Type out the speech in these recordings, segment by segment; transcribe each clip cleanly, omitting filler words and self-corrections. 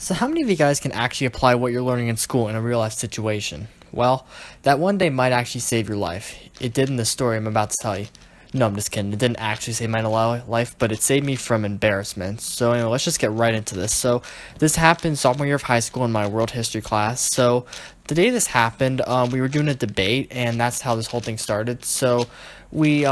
So how many of you guys can actually apply what you're learning in school in a real life situation? Well, that one day might actually save your life. It did in the story I'm about to tell you. No, I'm just kidding. It didn't actually save my life, but it saved me from embarrassment. So anyway, let's just get right into this. So this happened sophomore year of high school in my world history class. So the day this happened, we were doing a debate, and that's how this whole thing started. So we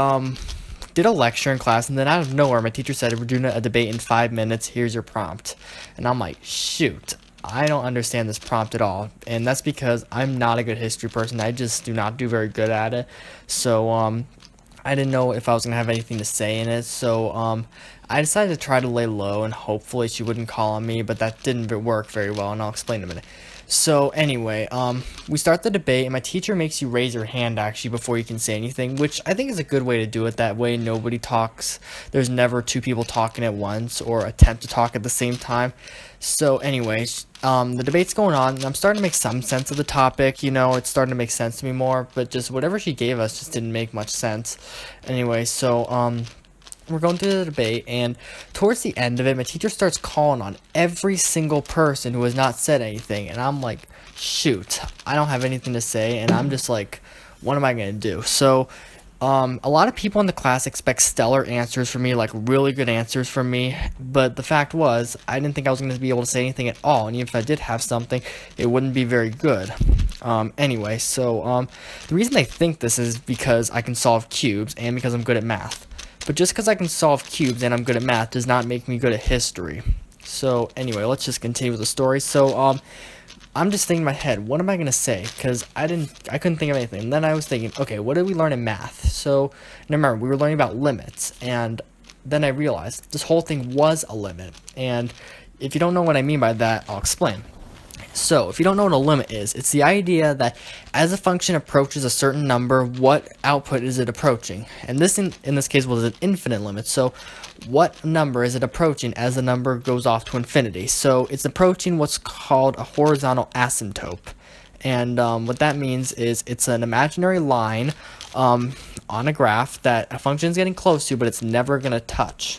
did a lecture in class, and then out of nowhere, my teacher said, "We're doing a debate in 5 minutes. Here's your prompt." And I'm like, shoot, I don't understand this prompt at all. And that's because I'm not a good history person. I just do not do very good at it. So I didn't know if I was gonna have anything to say in it. So I decided to try to lay low, and hopefully she wouldn't call on me, but that didn't work very well, and I'll explain in a minute. So anyway, we start the debate, and my teacher makes you raise your hand actually before you can say anything, which I think is a good way to do it. That way nobody talks. There's never two people talking at once or attempt to talk at the same time. So anyways, the debate's going on, and I'm starting to make some sense of the topic. You know, it's starting to make sense to me more, but just whatever she gave us just didn't make much sense. Anyway, so we're going through the debate, and towards the end of it, my teacher starts calling on every single person who has not said anything, and I'm like, shoot, I don't have anything to say, and I'm just like, what am I gonna do? So a lot of people in the class expect stellar answers from me, like really good answers from me, but the fact was, I didn't think I was going to be able to say anything at all, and even if I did have something, it wouldn't be very good. Anyway, so the reason they think this is because I can solve cubes and because I'm good at math. But just because I can solve cubes and I'm good at math does not make me good at history. So anyway, let's just continue with the story. So I'm just thinking in my head, what am I gonna say? Because I couldn't think of anything. And then I was thinking, okay, what did we learn in math? So remember, we were learning about limits, and then I realized this whole thing was a limit. And if you don't know what I mean by that, I'll explain. So, if you don't know what a limit is, it's the idea that as a function approaches a certain number, what output is it approaching? And this, in this case, was an infinite limit. So, what number is it approaching as the number goes off to infinity? So, it's approaching what's called a horizontal asymptote. And what that means is it's an imaginary line on a graph that a function is getting close to, but it's never going to touch.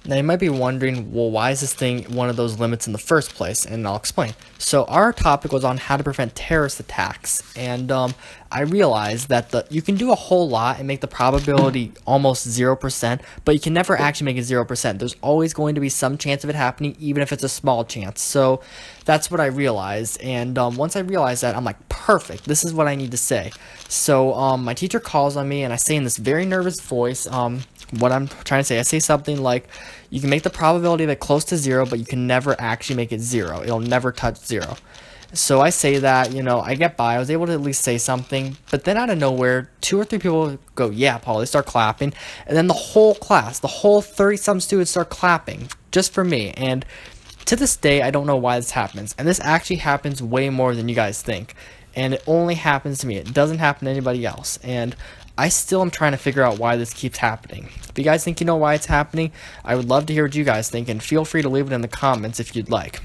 Now you might be wondering, well, why is this thing one of those limits in the first place? And I'll explain. So our topic was on how to prevent terrorist attacks, and I realized that you can do a whole lot and make the probability almost 0%, but you can never actually make it 0%. There's always going to be some chance of it happening, even if it's a small chance. So that's what I realized, and once I realized that, I'm like, perfect, this is what I need to say. So my teacher calls on me, and I say in this very nervous voice, what I'm trying to say. I say something like, you can make the probability of it close to 0, but you can never actually make it 0. It'll never touch 0. So I say that, you know, I get by. I was able to at least say something, but then out of nowhere, 2 or 3 people go, "Yeah, Paul," they start clapping, and then the whole class, the whole 30-some students start clapping, just for me. And to this day, I don't know why this happens, and this actually happens way more than you guys think, and it only happens to me. It doesn't happen to anybody else, and I still am trying to figure out why this keeps happening. If you guys think you know why it's happening, I would love to hear what you guys think, and feel free to leave it in the comments if you'd like.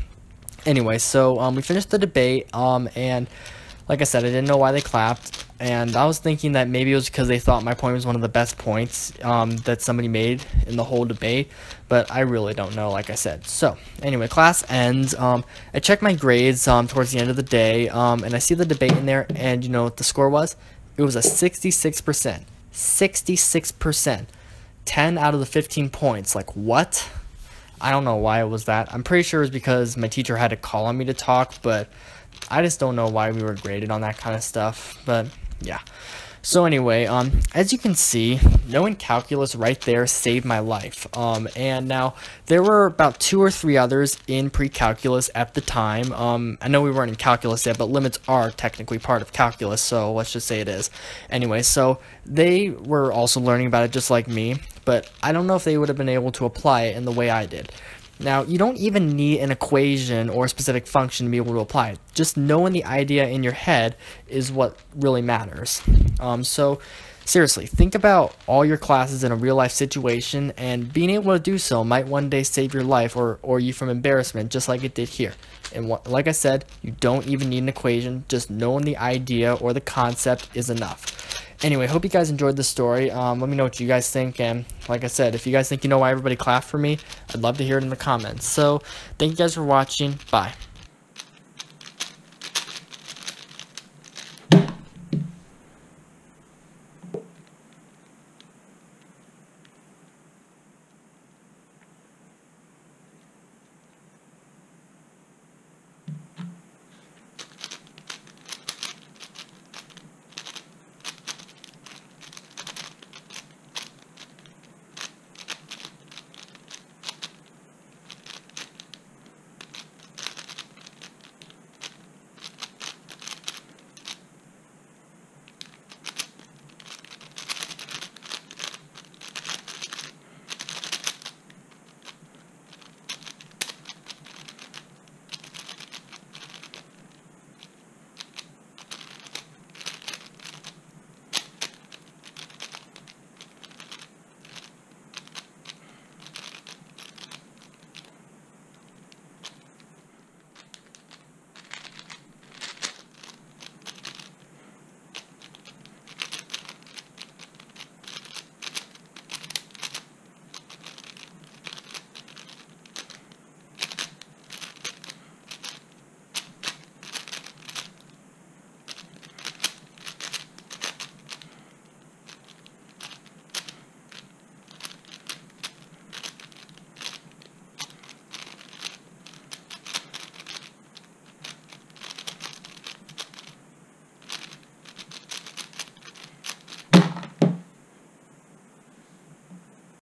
Anyway, so we finished the debate, and like I said, I didn't know why they clapped, and I was thinking that maybe it was because they thought my point was one of the best points that somebody made in the whole debate, but I really don't know, like I said. So anyway, class ends. I checked my grades towards the end of the day, and I see the debate in there, and you know what the score was? It was a 66%. 66%. 10 out of the 15 points. Like, what? I don't know why it was that. I'm pretty sure it was because my teacher had to call on me to talk, but I just don't know why we were graded on that kind of stuff. But, yeah. So anyway, as you can see, knowing calculus right there saved my life. And now, there were about 2 or 3 others in pre-calculus at the time. I know we weren't in calculus yet, but limits are technically part of calculus, so let's just say it is. Anyway, so they were also learning about it just like me, but I don't know if they would have been able to apply it in the way I did. Now, you don't even need an equation or a specific function to be able to apply it. Just knowing the idea in your head is what really matters. So, seriously, think about all your classes in a real-life situation, and being able to do so might one day save your life or you from embarrassment, just like it did here. And like I said, you don't even need an equation. Just knowing the idea or the concept is enough. Anyway, hope you guys enjoyed the story. Let me know what you guys think, and like I said, if you guys think you know why everybody clapped for me, I'd love to hear it in the comments. So, thank you guys for watching. Bye.